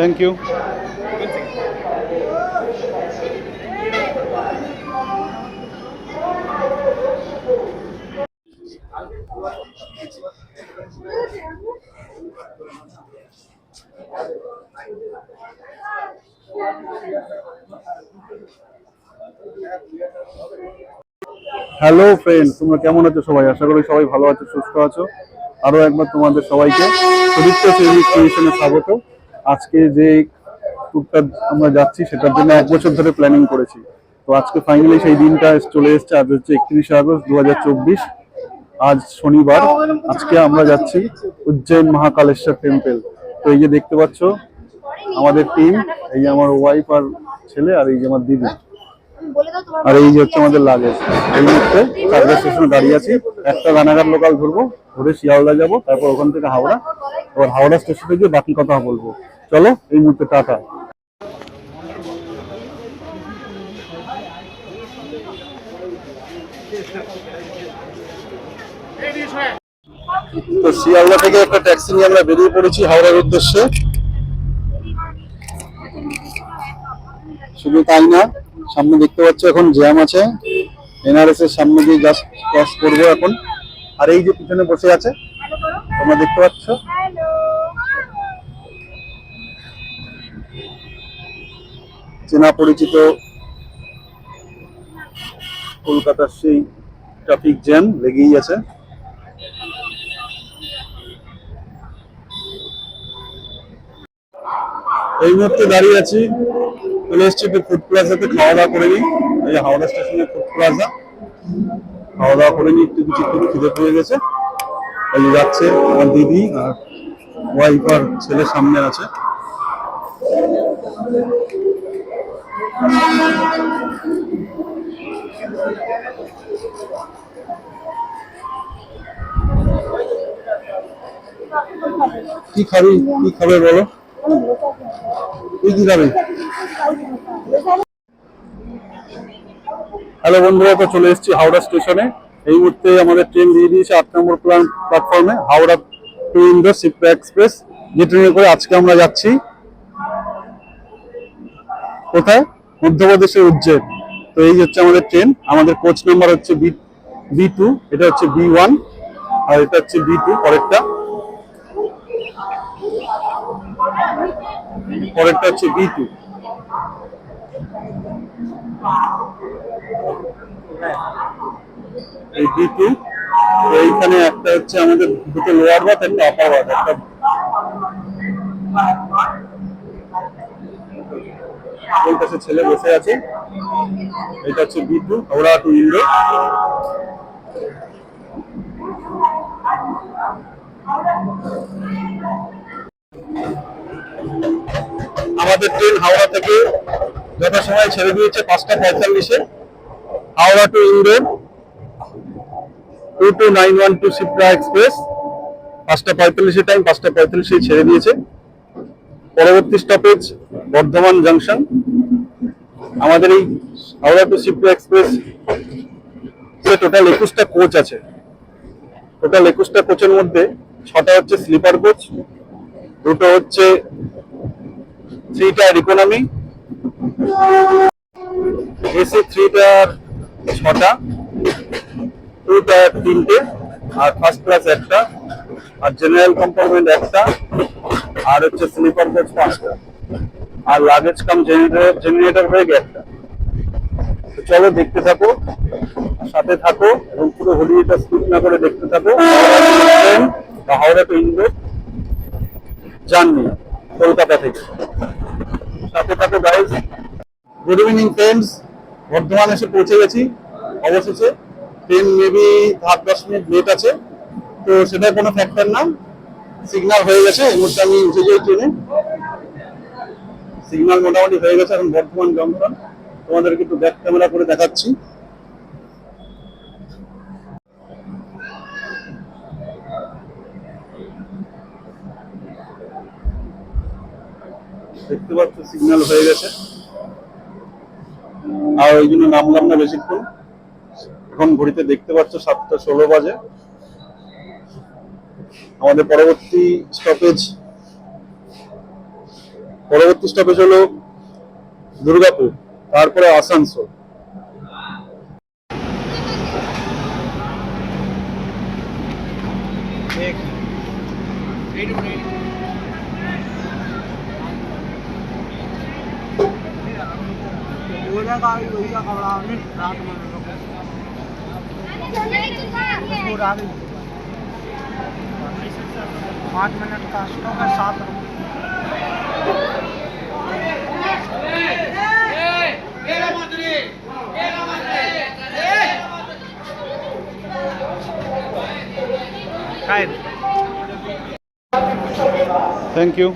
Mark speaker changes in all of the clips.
Speaker 1: Thank you. Hello friends, তোমরা কেমন আছো সবাই? আশা করি সবাই ভালো আছো, সুস্থ আছো। আরো একবার তোমাদের সবাইকে সুদীপ্ত সিভিক ক্রিয়েশনে স্বাগত। আজকে যে ট্যুরটা আমরা যাচ্ছি সেটার জন্য 1 বছর ধরে প্ল্যানিং করেছি। তো আজকে ফাইনালি সেই দিনটা চলে এসেছে। আজ হচ্ছে 31শে আগস্ট 2024। আজ শনিবার। আজকে আমরা যাচ্ছি উজ্জয়ন মহাকালেশ্বর টেম্পল। তো এই যে দেখতে পাচ্ছ আমাদের টিম, এই যে আমার ওয়াইফ আর ছেলে, আর এই যে আমার দিদি, আর এই যে হচ্ছে আমাদের লাগেজ। এই মুহূর্তে সার্ভিস স্টেশনে দাঁড়িয়ে আছি। একটা রানাঘাট লোকাল ধরবো, ধরে শিয়ালদা যাবো, তারপর ওখান থেকে হাওড়া। এবার হাওড়া স্টেশনে গিয়ে বাকি কথা বলবো। চলো, এই মুহূর্তে টাটা। তো শিয়ালদা থেকে একটা ট্যাক্সি নিয়ে আমরা বেরিয়ে পড়েছি হাওড়ার উদ্দেশ্যে। শুধু তাই না, সামনে দেখতে পাচ্ছ এখন জ্যাম আছে। এনআরএস এর সামনে দিয়ে জাস্ট ক্রস করবো এখন। আর এই যে পিছনে বসে আছে, তোমরা দেখতে পাচ্ছ, চেনা পরিচিত কলকাতার সেই ট্রাফিক জ্যাম লেগেই আছে। এই মুহূর্তে দাঁড়িয়ে আছি, চলে এসছি একটু ফুড প্লাজাতে খাওয়া দাওয়া করে নিই। এই হাওড়া স্টেশনের ফুড প্লাজা, খাওয়া দাওয়া করে নিই। একটু খিদে পড়ে গেছে। এই যাচ্ছে আমার দিদি আর ওয়াইফ আর ছেলে সামনে আছে। কি খাবি, কি খাবে বলো, তুই কি খাবি? হ্যালো বন্ধুরা, তো চলে এসেছি হাওড়া স্টেশনে। এই মুহূর্তে আমাদের ট্রেন দিয়ে দিয়েছে 8 নম্বর প্ল্যাটফর্মে, হাওড়া টু ইন্দোর শিপ্রা এক্সপ্রেস, যে ট্রেনে করে আজকে আমরা যাচ্ছি কোথায়? মধ্যপ্রদেশের উজ্জয়ন। তো এই হচ্ছে আমাদের ট্রেন। আমাদের কোচ নাম্বার হচ্ছে বি2, এটা হচ্ছে বি1, আর এটা হচ্ছে বি2। পরেরটা হচ্ছে বি2। এই বি2, এইখানে একটা হচ্ছে আমাদের দুটো লোয়ার বাথ, একটা আপার বাথ। একটা বলতেছে ছেলে বসে আছে। এটা হচ্ছে বি2, হাওড়া টু ইন্দোর। আমাদের ট্রেন হাওড়া থেকে যথাসময়ে ছেড়ে দিয়েছে 5টা 45-এ। Howrah to Indore 22912 Shipra express. 5টা 45-এ টাইম, 5টা 45-এ ছেড়ে দিয়েছে। পরবর্তী স্টপেজ বর্ধমান জাংশন। আমাদের এই Howrah to Shipra express total 21টা কোচ আছে। টোটাল 21টা কোচের মধ্যে 6টা হচ্ছে স্লিপার কোচ, দুটো হচ্ছে 3 টায়ার ইকোনমি, এসি 3 টায়ার 6টা, 2 টায়ার 3টে, আর ফার্স্ট ক্লাস একটা, আর জেনারেল কম্পার্টমেন্ট একটা, আর হচ্ছে স্লিপার কোচ 5টা, আর লাগেজ কাম জেনারেটর ব্যাগ একটা। তো চলো দেখতে থাকো, সাথে থাকো, এবং পুরো হোলিডেটা স্কিপ না করে দেখতে থাকো। হাওড়া টু ইন্দোর জার্নি কলকাতা থেকে, সাথে থাকো guys. Good evening friends, Bardhaman এসে পৌঁছে গেছি অবশেষে। ট্রেন মেবি 8-10 মিনিট লেট আছে, তো সেটা কোনো ফ্যাক্টর না। সিগন্যাল হয়ে গেছে, এই মুহূর্তে আমি উঠে যাই ট্রেনে। সিগন্যাল মোটামুটি হয়ে গেছে। এখন বর্ধমান জংশন তোমাদেরকে একটু ব্যাক ক্যামেরা করে দেখাচ্ছি। দেখতে পাচ্ছ সিগন্যাল হয়ে গেছে, আর ওই জন্য নামলাম না বেশিক্ষণ। এখন ঘড়িতে দেখতে পাচ্ছ 7টা 16 বাজে। আমাদের পরবর্তী স্টপেজ পরবর্তী স্টপেজ হলো দুর্গাপুর, তারপরে আসানসোল।
Speaker 2: पाँच मिनट का स्टॉप है 7 रुपये।
Speaker 1: Thank you.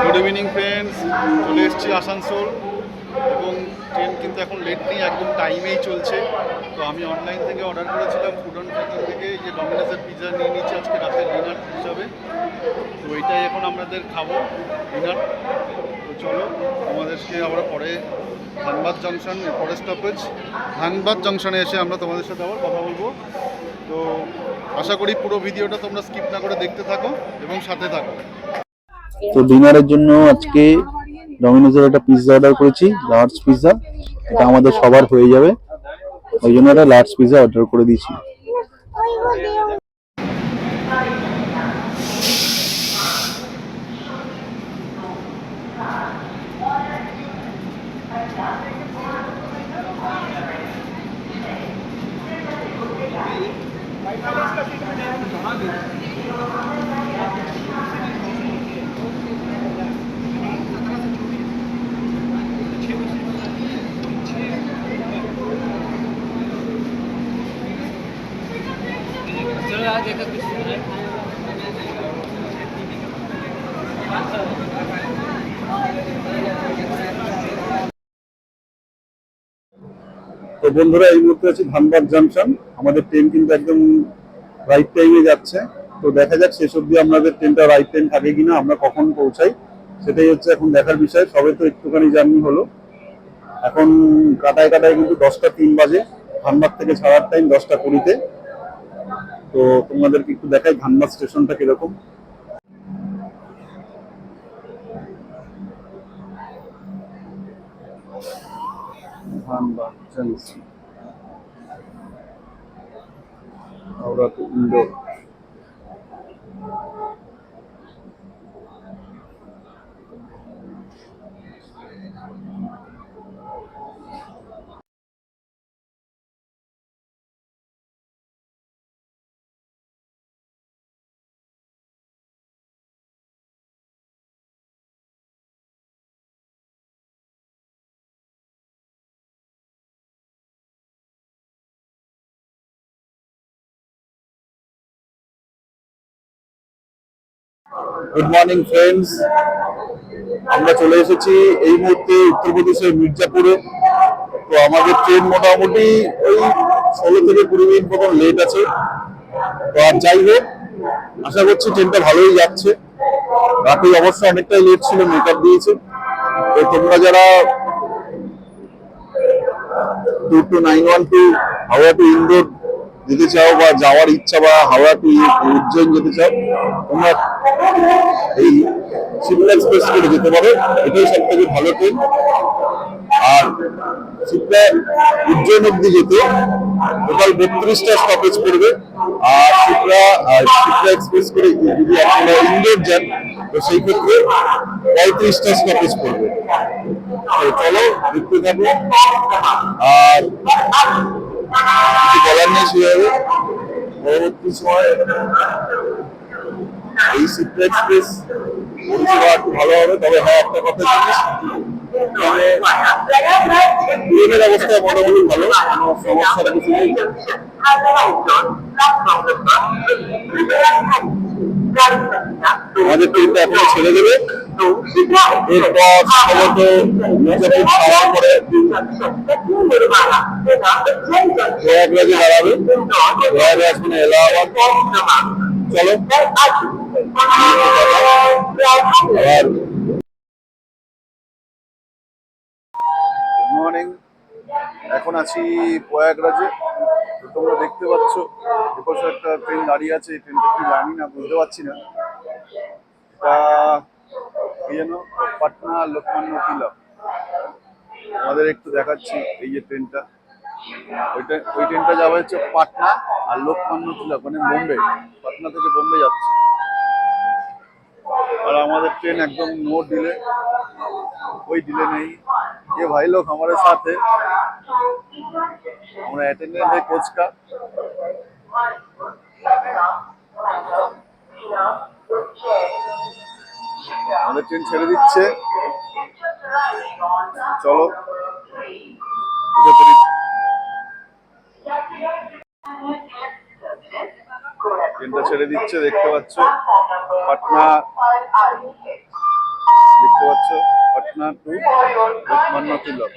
Speaker 1: Good evening friends, চলে এসেছি আসানসোল এবং ট্রেন কিন্তু এখন লেট নেই, একদম টাইমেই চলছে। তো আমি অনলাইন থেকে অর্ডার করেছিলাম ফুড অ্যান্ড ট্রেকিং থেকে, যে ডমিনোসের পিৎজা নিয়ে নিচ্ছি আজকে রাতের ডিনার হিসাবে। তো এইটাই এখন আমাদের খাবো ডিনার। তো চলো তোমাদেরকে আবার পরে ধানবাদ জংশন, পরে স্টপেজ ধানবাদ জংশনে এসে আমরা তোমাদের সাথে আবার কথা বলবো। তো আশা করি পুরো ভিডিওটা তোমরা স্কিপ না করে দেখতে থাকো এবং সাথে থাকো। তো ডিনারের জন্য আজকে ডমিনোজের একটা পিৎজা অর্ডার করেছি, লার্জ পিৎজা। এটা আমাদের সবার হয়ে যাবে, ওই জন্য একটা লার্জ পিৎজা অর্ডার করে দিয়েছি। তো বন্ধুরা, এই মুহূর্তে আছি ধানবাদ জংশন। আমাদের ট্রেন কিন্তু একদম রাইট টাইমে যাচ্ছে। তো দেখা যাক শেষ অবধি আমাদের ট্রেনটা রাইট টাইম থাকে কিনা, আমরা কখন পৌঁছাই সেটাই হচ্ছে এখন দেখার বিষয়। সবে তো একটুখানি জার্নি হলো, এখন কাটায় কাটায় কিন্তু 10টা 3 বাজে। ধানবাদ থেকে ছাড়ার টাইম 10টা 20-তে। তো তোমাদেরকে একটু দেখাই ধানবাদ স্টেশনটা কিরকম। Dhanbad junction, Howrah to Indore. Good morning friends, আমরা চলে এসেছি এই মুহূর্তে উত্তরপ্রদেশের মির্জাপুরে। তো আমাদের ট্রেন মোটামুটি ওই 16 থেকে 20 মিনিট মতন লেট আছে। তো আর যাই হোক, আশা করছি ট্রেনটা ভালোই যাচ্ছে। রাতে অবশ্য অনেকটাই লেট ছিল, মেকআপ দিয়েছে। তো তোমরা যারা 2291 হাওড়া টু ইন্দোর যেতে চাও বা যাওয়ার ইচ্ছা, বা হাওড়া টু উজ্জয়ন যেতে চাও, তোমরা এই শিমলা এক্সপ্রেস করে যেতে পারো। এটাই সব থেকে ভালো ট্রেন। আর শিমলা উজ্জয়ন অব্দি যেতে টোটাল 32টা স্টপেজ পড়বে। আর শিমলা এক্সপ্রেস করে যদি আপনারা ইন্দোর যান, তো সেই ক্ষেত্রে 35টা স্টপেজ পড়বে। তো চলো দেখতে থাকো, আর কিছু বলার নেই সেভাবে। পরবর্তী সময় এই শিমলা এক্সপ্রেস পরিষেবা একটু ভালো হবে। তবে হ্যাঁ, একটা কথা জিনিস, ট্রেনের অবস্থা মোটামুটি ভালো, কোনো সমস্যার কিছু নেই। আমাদের ট্রেনটা এখন ছেড়ে দেবে। এরপর সম্ভবত মির্জাপুর ছাড়ার পরে প্রয়াগরাজে দাঁড়াবে। প্রয়াগরাজ মানে এলাহাবাদ। চলো আবার। মর্নিং, এখন আছি প্রয়াগরাজে।
Speaker 3: তোমরা দেখতে পাচ্ছ এপাশে একটা ট্রেন দাঁড়িয়ে আছে, এই ট্রেনটা কি জানি না, বুঝতে পারছি না। এটা কি যেন, পাটনা লোকমান্য তিলক। আমাদের একটু দেখাচ্ছি এই যে ট্রেনটা, ওই ট্রেনটা যাবে হচ্ছে পাটনা আর লোকমান্য তিলক, মানে বোম্বে, পাটনা থেকে বোম্বে যাচ্ছে। আর আমাদের ট্রেন একদম নো ডিলে, कोई डिले नहीं। ये भाई लोग हमारे साथ है, हमारा अटेंडेंट है कोच का। আমাদের ট্রেন ছেড়ে দিচ্ছে, চলো উঠে পড়ি। ট্রেনটা ছেড়ে দিচ্ছে, দেখতে পাচ্ছ পাটনা, দেখতে পাচ্ছ পাটনা টু লোকমান্য তিলক।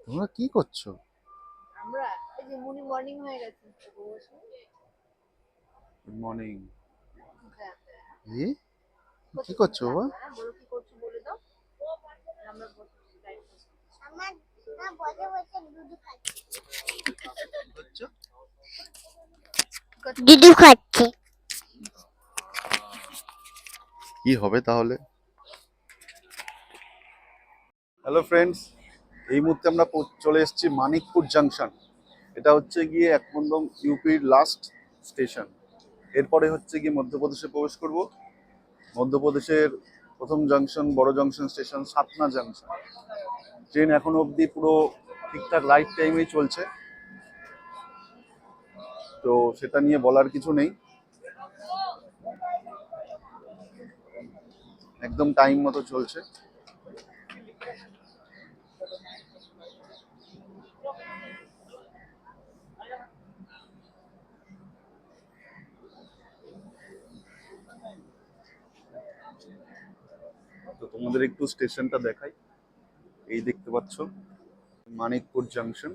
Speaker 3: তোমরা কি করছো?
Speaker 4: আমরা এই যে মর্নিং হয়ে গেছে।
Speaker 3: Good morning.
Speaker 4: হ্যাঁ,
Speaker 3: কি করছো বাবা?
Speaker 4: বলো কি করছো বলে দাও। আমরা
Speaker 5: আমার না বসে বসে দুধ খাচ্ছি। দুধ খাচ্ছি।
Speaker 3: কি হবে তাহলে? হ্যালো ফ্রেন্ডস, এই মুহূর্তে আমরা চলে এসেছি মানিকপুর জাংশন। এটা হচ্ছে গিয়ে একদম ইউপির লাস্ট স্টেশন। এরপরে হচ্ছে গিয়ে মধ্যপ্রদেশে প্রবেশ করব। মধ্যপ্রদেশের প্রথম জাংশন, বড় junction station Satna junction. Train এখনো অবধি পুরো ঠিকঠাক রাইট টাইমেই চলছে, তো সেটা নিয়ে বলার কিছু নেই, একদম টাইম মতো চলছে। তো তোমাদের একটু স্টেশনটা দেখাই। এই দেখতে পাচ্ছ Manikpur junction,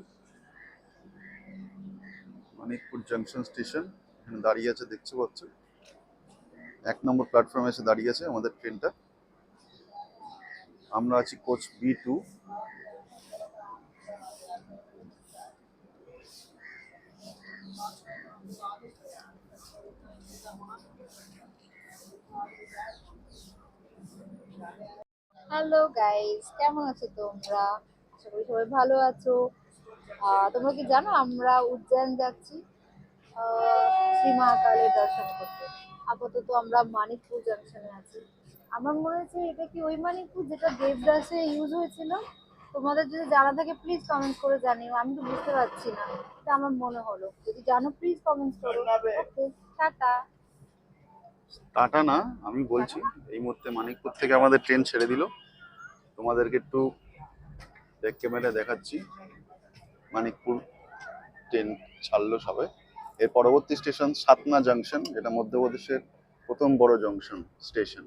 Speaker 3: Manikpur junction station এখানে দাঁড়িয়ে আছে, দেখতে পাচ্ছ 1 নম্বর প্ল্যাটফর্মে এসে দাঁড়িয়ে আছে আমাদের ট্রেনটা। আমরা আছি কোচ B2।
Speaker 4: হ্যালো গাইস, কেমন আছো তোমরা? আশা করি সবাই ভালো আছো। তোমরা কি জানো আমরা উজ্জয়ন যাচ্ছি শ্রী মহাকালের দর্শন করতে। আপাতত আমরা মানিকপুর জাংশনে আছি। আমার মনে হচ্ছে এটা কি ওই মানিকপুর যেটা দেবদাসে ইউজ হয়েছিল? তোমাদের যদি জানা থাকে প্লিজ কমেন্ট করে জানিও, আমি তো বুঝতে পারছি না। এটা আমার মনে হলো, যদি জানো প্লিজ কমেন্ট করো। ওকে, টাটা।
Speaker 3: টাটা না, আমি বলছি এই মুহূর্তে মানিকপুর থেকে আমাদের ট্রেন ছেড়ে দিল। তোমাদেরকে একটু ব্যাক ক্যামেরা দেখাচ্ছি। মানিকপুর ট্রেন ছাড়লো সবে। এর পরবর্তী স্টেশন সাতনা জাংশন, যেটা মধ্যপ্রদেশের প্রথম বড় জংশন স্টেশন।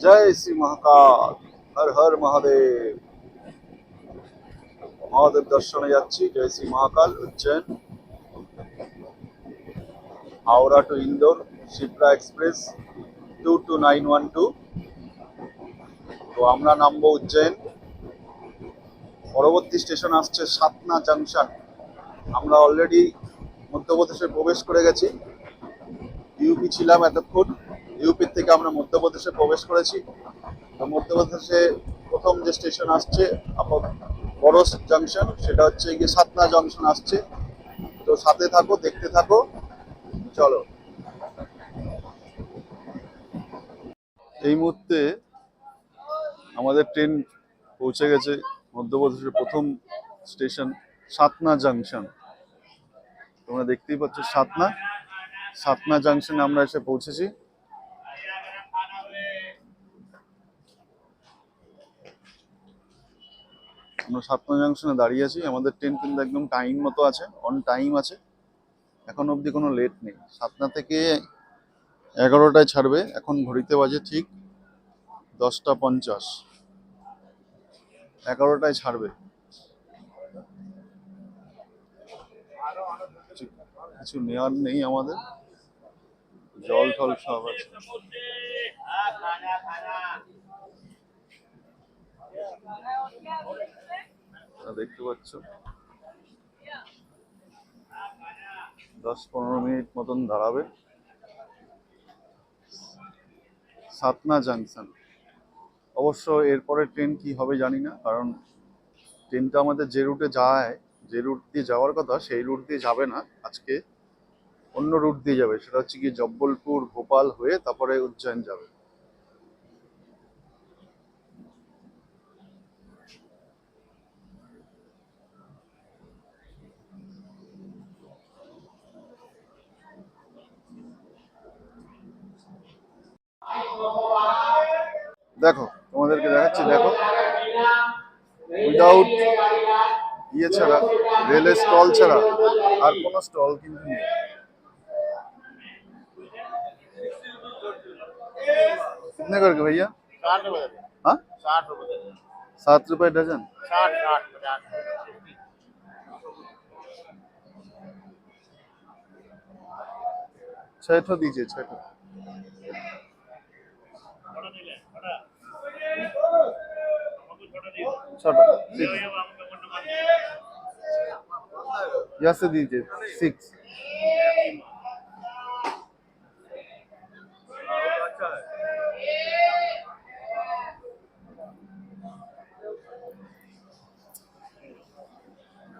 Speaker 3: जय श्री महाकाल, हर हर महादेव। মহাদেব দর্শনে যাচ্ছি। জয় শ্রী মহাকাল, উজ্জয়ন, হাওড়া টু ইন্দোর, শিপ্রা এক্সপ্রেস 22912। তো আমরা নামবো উজ্জয়ন। পরবর্তী স্টেশন আসছে সাতনা জাংশন। আমরা অলরেডি মধ্যপ্রদেশে প্রবেশ করে গেছি। ইউপি ছিলাম এতক্ষণ, ইউপির থেকে আমরা মধ্যপ্রদেশে প্রবেশ করেছি। তো মধ্যপ্রদেশে প্রথম যে স্টেশন আসছে বড় জাংশন, সেটা হচ্ছে গিয়ে সাতনা জংশন আসছে। তো সাথে থাকো, দেখতে থাকো, চলো। এই মুহূর্তে আমাদের ট্রেন পৌঁছে গেছে মধ্যপ্রদেশের প্রথম স্টেশন সাতনা জাংশন। তোমরা দেখতেই পাচ্ছ সাতনা জাংশনে আমরা এসে পৌঁছেছি। আমরা সাতনা জাংশনে দাঁড়িয়ে আছি। আমাদের ট্রেন কিন্তু একদম টাইম মতো আছে, অন টাইম আছে, এখন অবধি কোনো লেট নেই। সাতনা থেকে 11টায় ছাড়বে। এখন ঘড়িতে বাজে ঠিক 10টা 50। 11টায় ছাড়বে। কিছু নেওয়ার নেই আমাদের, জল টল সব আছে। দেখতে পাচ্ছ 10-15 মিনিট মতন দাঁড়াবে। সাতনা জাংশন। অবশ্য এরপরে ট্রেন কি হবে জানি না, কারণ ট্রেনটা আমাদের যে রুটে যায়, যে রুট দিয়ে যাওয়ার কথা সেই রুট দিয়ে যাবে না আজকে, অন্য রুট দিয়ে যাবে। সেটা হচ্ছে কি জব্বলপুর ভোপাল হয়ে তারপরে উজ্জয়ন যাবে। দেখো, তোমাদেরকে দেখাচ্ছি, দেখো, উইদাউট ইয়ে ছাড়া, রেলের স্টল ছাড়া আর কোনো স্টল কিন্তু নেই। कितने करके भैया?
Speaker 2: 60 रुपए।
Speaker 3: हाँ,
Speaker 2: 60 रुपए।
Speaker 3: 7 रुपए डजन।
Speaker 2: 60 60 50।
Speaker 3: 6 ठो दीजिए, 6 ठो। छोटा 6 यहाँ से दीजिए 6।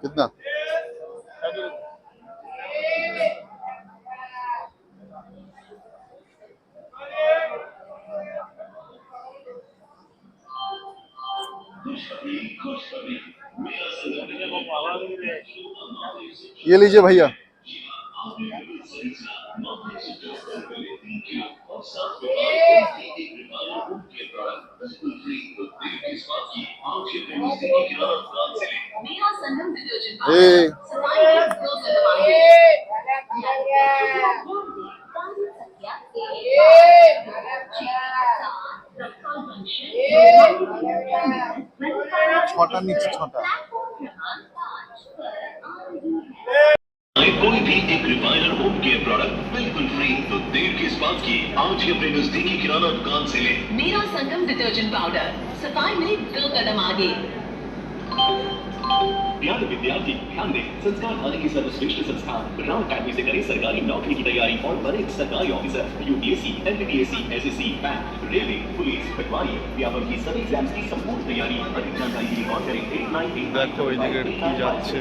Speaker 3: कितना? ये लीजिए भैया। ए छोटा नीचे छोटा।
Speaker 6: कोई भी एक रिफाइनर होम केयर प्रोडक्ट बिल्कुल फ्री, तो देर किस बात की, आज ही अपने नजदीकी किराना दुकान से ले
Speaker 7: मेरा संगम डिटर्जेंट पाउडर, सफाई में 2 कदम आगे।
Speaker 6: प्यारे विद्यार्थी ध्यान दें, संस्कार थाने की सर्वश्रेष्ठ संस्थान राउंड अकेडमी से करें सरकारी नौकरी की तैयारी और बने एक सरकारी officer. UPSC, MPPSC, SSC, bank, railway, police, patwari, व्यापक की सभी एग्जाम्स की संपूर्ण तैयारी। अधिक जानकारी के लिए कॉल करें 8988।
Speaker 3: देखो इधर की যাচ্ছে।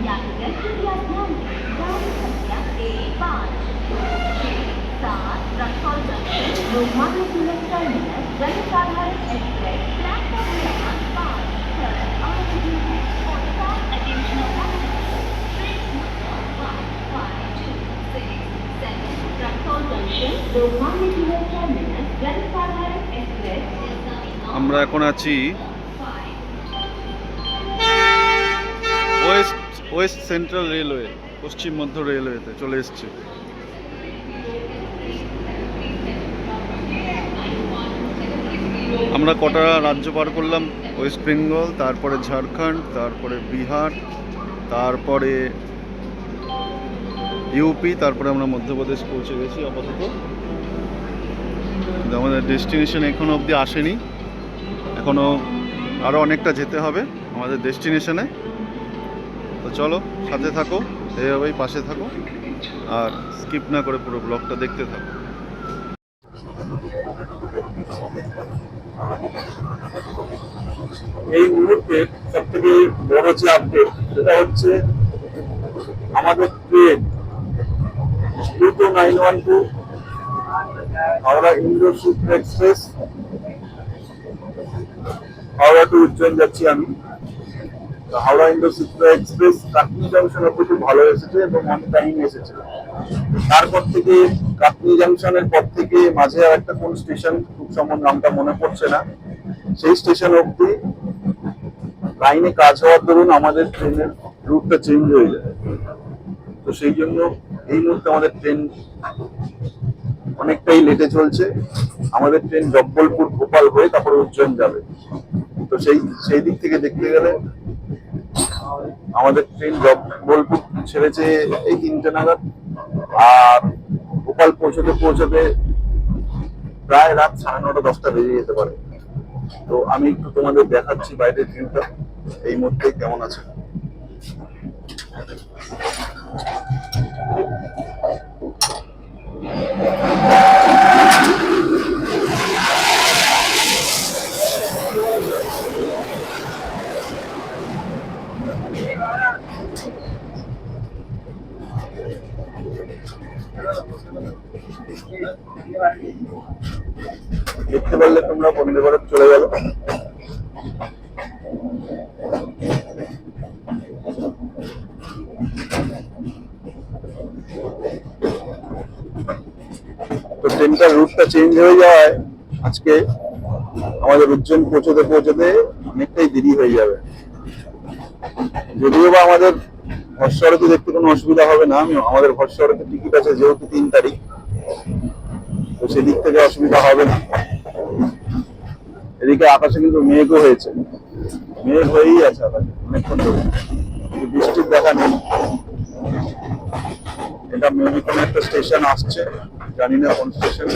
Speaker 7: यात्रिगण कृपया ध्यान दें, गाड़ी संख्या 1-5-6-7 Raxaul junction Lokmanya Tilak terminus Jansadharan express platform क्रमांक 5 पर आ रही है। For staff attention of passengers, train number 1526 Raxaul junction Lokmanya Tilak terminus Jansadharan express
Speaker 3: আমরা এখন আছি ওয়েস্ট ওয়েস্ট সেন্ট্রাল রেলওয়ে, পশ্চিম মধ্য রেলওয়েতে চলে এসেছি। আমরা কটা রাজ্য পার করলাম, ওয়েস্ট বেঙ্গল, তারপরে ঝাড়খণ্ড, তারপরে বিহার, তারপরে ইউপি, তারপরে আমরা মধ্যপ্রদেশ পৌঁছে গেছি আপাতত। কিন্তু আমাদের ডেস্টিনেশন এখনো অবধি আসেনি, এখনো আরও অনেকটা যেতে হবে আমাদের ডেস্টিনেশনে। তো চলো সাথে থাকো, এইভাবেই পাশে থাকো, আর স্কিপ না করে পুরো ব্লগটা দেখতে থাকো।
Speaker 1: এই মুহূর্তে সব থেকে বড় যে আপডেট সেটা হচ্ছে আমাদের train 2912 Howrah Indore super express, Howrah to Ujjain যাচ্ছি আমি। তো Howrah Indore super express Katni junction অব্দি খুব ভালো এসেছে এবং অন টাইম এসেছে। তারপর থেকে কাটনি জাংশনের পর থেকে মাঝে আর একটা কোন স্টেশন, খুব সম্ভব নামটা মনে পড়ছে না, সেই স্টেশন অব্দি লাইনে কাজ হওয়ার দরুন আমাদের ট্রেনের রুটটা চেঞ্জ হয়ে যায়। তো সেই জন্য এই মুহূর্তে আমাদের ট্রেন অনেকটাই লেটে চলছে। আমাদের ট্রেন জব্বলপুর ভোপাল হয়ে তারপরে উজ্জয়ন যাবে। তো সেই দিক থেকে দেখতে গেলে আমাদের ট্রেন জব্বলপুর ছেড়েছে এই 3টে নাগাদ, আর ভোপাল পৌঁছতে প্রায় রাত 9:30 10টা বেজে যেতে পারে। তো আমি একটু তোমাদের দেখাচ্ছি বাইরের ভিউটা এই মুহূর্তে কেমন আছে। দেখতে পারলে তোমরা বন্দে ভারত চলে গেল। তো ট্রেনটার রুটটা চেঞ্জ হয়ে যাওয়ায় আজকে আমাদের উজ্জয়ন পৌঁছতে অনেকটাই দেরি হয়ে যাবে। যদিও বা আমাদের ভরসরতে দেখতে কোনো অসুবিধা হবে না, আমাদের ভরসরতে টিকিট আছে যেহেতু 3 তারিখ, তো সেদিক থেকে অসুবিধা হবে না। এদিকে আকাশে কিন্তু মেঘও হয়েছে, মেঘ হয়েই আছে আকাশে অনেকক্ষণ ধরে, বৃষ্টির দেখা নেই। এটা মেবি কোনো একটা স্টেশন আসছে, জানি না কোন স্টেশন।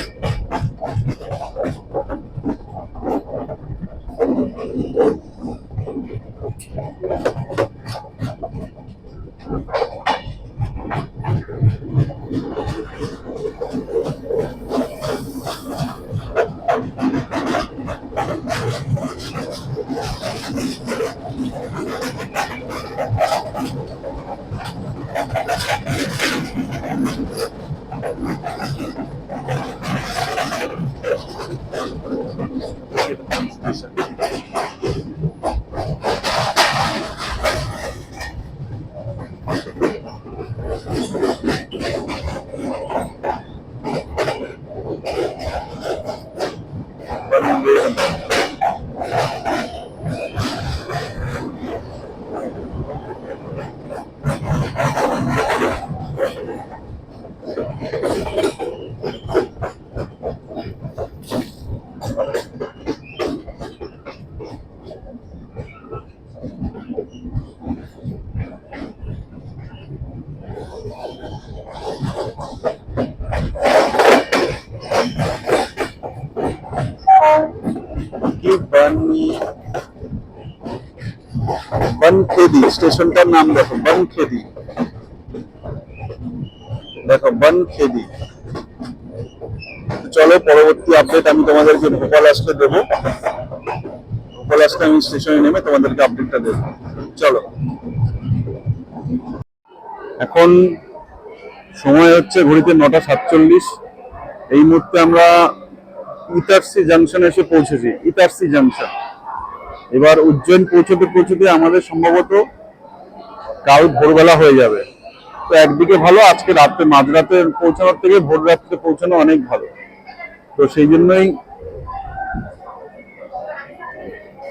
Speaker 1: बनखेदी স্টেশনটার নাম দেখো, बनखेदी, দেখো बनखेदी। চলো পরবর্তী আপডেট আমি তোমাদেরকে ভোপাল আসলে দেবো, ভোপাল আসলে আমি স্টেশনে নেমে তোমাদেরকে আপডেটটা দেবো। চলো, এখন সময় হচ্ছে ঘড়িতে 9:47। এই মুহূর্তে আমরা ইটারসি জাংশনে এসে পৌঁছেছি, ইটারসি জাংশন। এবার উজ্জয়ন পৌঁছতে আমাদের সম্ভবত কাল ভোরবেলা হয়ে যাবে। তো একদিকে ভালো, আজকে রাত্রে মাঝরাতে পৌঁছানোর থেকে ভোর রাত্রে পৌঁছানো অনেক ভালো। তো সেই জন্যই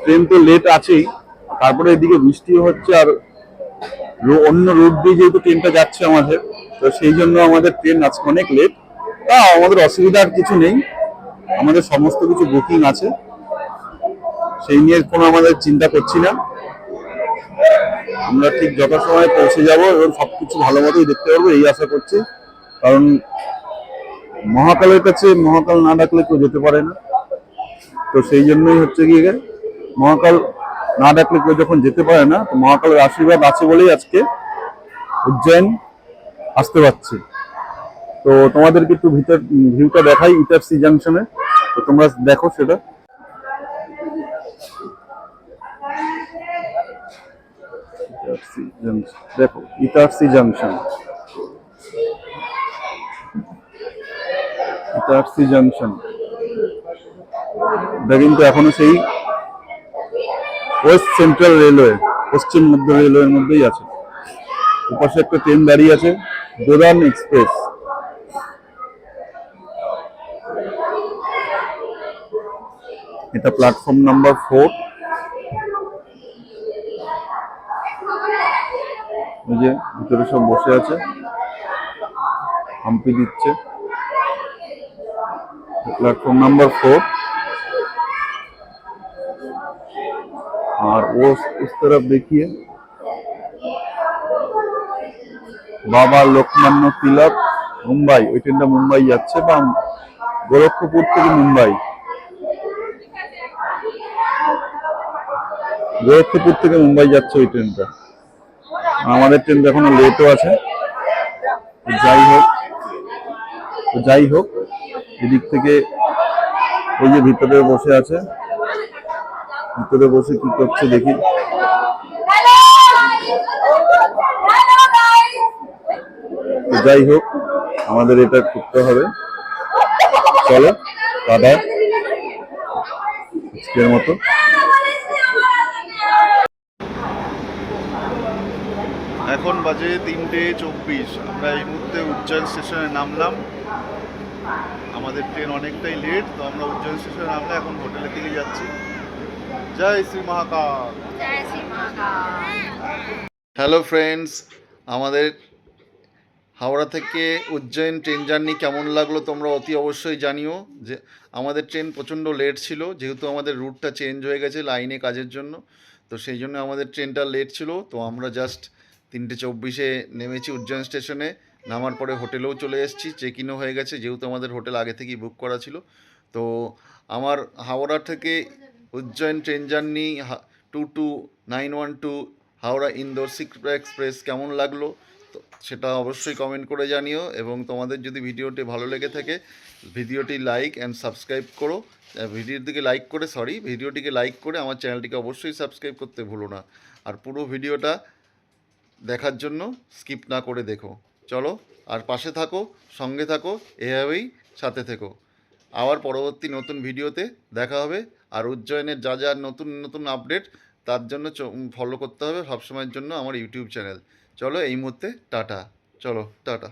Speaker 1: ট্রেন তো লেট আছেই, তারপরে এদিকে বৃষ্টি হচ্ছে, আর অন্য রুট দিয়ে যেহেতু ট্রেনটা যাচ্ছে আমাদের, তো সেই জন্য আমাদের ট্রেন আজকে অনেক লেট। তা আমাদের অসুবিধার কিছু নেই, আমাদের সমস্ত কিছু বুকিং আছে, সেই নিয়ে কোনো আমাদের চিন্তা করছি না। আমরা ঠিক যথাসময়ে পৌঁছে যাব এবং সবকিছু ভালো মতোই দেখতে পারবো এই আশা করছি। কারণ মহাকালের কাছে মহাকাল না ডাকলে কেউ যেতে পারে না। তো সেই জন্যই হচ্ছে গিয়ে মহাকাল না ডাকলে কেউ যখন যেতে পারে না, তো মহাকালের আশীর্বাদ আছে বলেই আজকে উজ্জয়ন আসতে পারছি। তো তোমাদেরকে একটু ভিউটা দেখাই ইটারসি জাংশনে, তো তোমরা দেখো সেটা। দেখো ইটারসি জাংশন, ইটারসি জাংশন এটা কিন্তু এখনো সেই ওয়েস্ট সেন্ট্রাল রেলওয়ে, পশ্চিম মধ্য রেলওয়ের মধ্যেই আছে। ওপাশে একটা ট্রেন দাঁড়িয়ে আছে, দোরান এক্সপ্রেস। এটা প্ল্যাটফর্ম নাম্বার 4। ওই যে ভিতরে সব বসে আছে, হাম্পি দিচ্ছে। प्लेटफॉर्म नंबर 4 और वो उस तरफ देखिए बाबा लोकमान्य तिलक मुंबई, ওই ট্রেনটা মুম্বাই যাচ্ছে, বা গোরক্ষপুর থেকে মুম্বাই, গোরক্ষপুর থেকে মুম্বাই যাচ্ছে ওই ট্রেনটা। আমাদের ট্রেন এখনো লেটও আছে। যাই হোক এদিক থেকে ওই যে ভিতরে বসে আছে, ভিতরে বসে কি করছে দেখি। যাই হোক আমাদের এটা করতে হবে। চলো টাটা, আজকের মতো।
Speaker 3: এখন বাজে 3:24। আমরা এই মুহূর্তে উজ্জয়ন স্টেশনে নামলাম। আমাদের ট্রেন অনেকটাই লেট, তো আমরা উজ্জয়ন স্টেশনে নামলে এখন হোটেলের দিকে যাচ্ছি। জয় শ্রী মহাকাল। হ্যালো ফ্রেন্ডস, আমাদের হাওড়া থেকে উজ্জয়ন ট্রেন জার্নি কেমন লাগলো তোমরা অতি অবশ্যই জানিও। যে আমাদের ট্রেন প্রচণ্ড লেট ছিল, যেহেতু আমাদের রুটটা চেঞ্জ হয়ে গেছে লাইনে কাজের জন্য, তো সেই জন্য আমাদের ট্রেনটা লেট ছিল। তো আমরা জাস্ট 3:24-এ নেমেছি উজ্জয়ন স্টেশনে। নামার পরে হোটেলেও চলে এসেছি, চেক ইনও হয়ে গেছে, যেহেতু আমাদের হোটেল আগে থেকেই বুক করা ছিল। তো আমার হাওড়া থেকে Ujjain train journey 22912 Howrah Indore six express কেমন লাগলো তো সেটা অবশ্যই কমেন্ট করে জানিও। এবং তোমাদের যদি ভিডিওটি ভালো লেগে থাকে ভিডিওটি লাইক অ্যান্ড সাবস্ক্রাইব করো। ভিডিওটিকে লাইক করে আমার চ্যানেলটিকে অবশ্যই সাবস্ক্রাইব করতে ভুলো না। আর পুরো ভিডিওটা দেখার জন্য স্কিপ না করে দেখো। চলো, আর পাশে থাকো, সঙ্গে থাকো, এভাবেই সাথে থেকো। আবার পরবর্তী নতুন ভিডিওতে দেখা হবে। আর উজ্জয়নের যা যা নতুন নতুন আপডেট তার জন্য ফলো করতে হবে সবসময়ের জন্য আমার ইউটিউব চ্যানেল। চলো এই মুহূর্তে টাটা, চলো টাটা।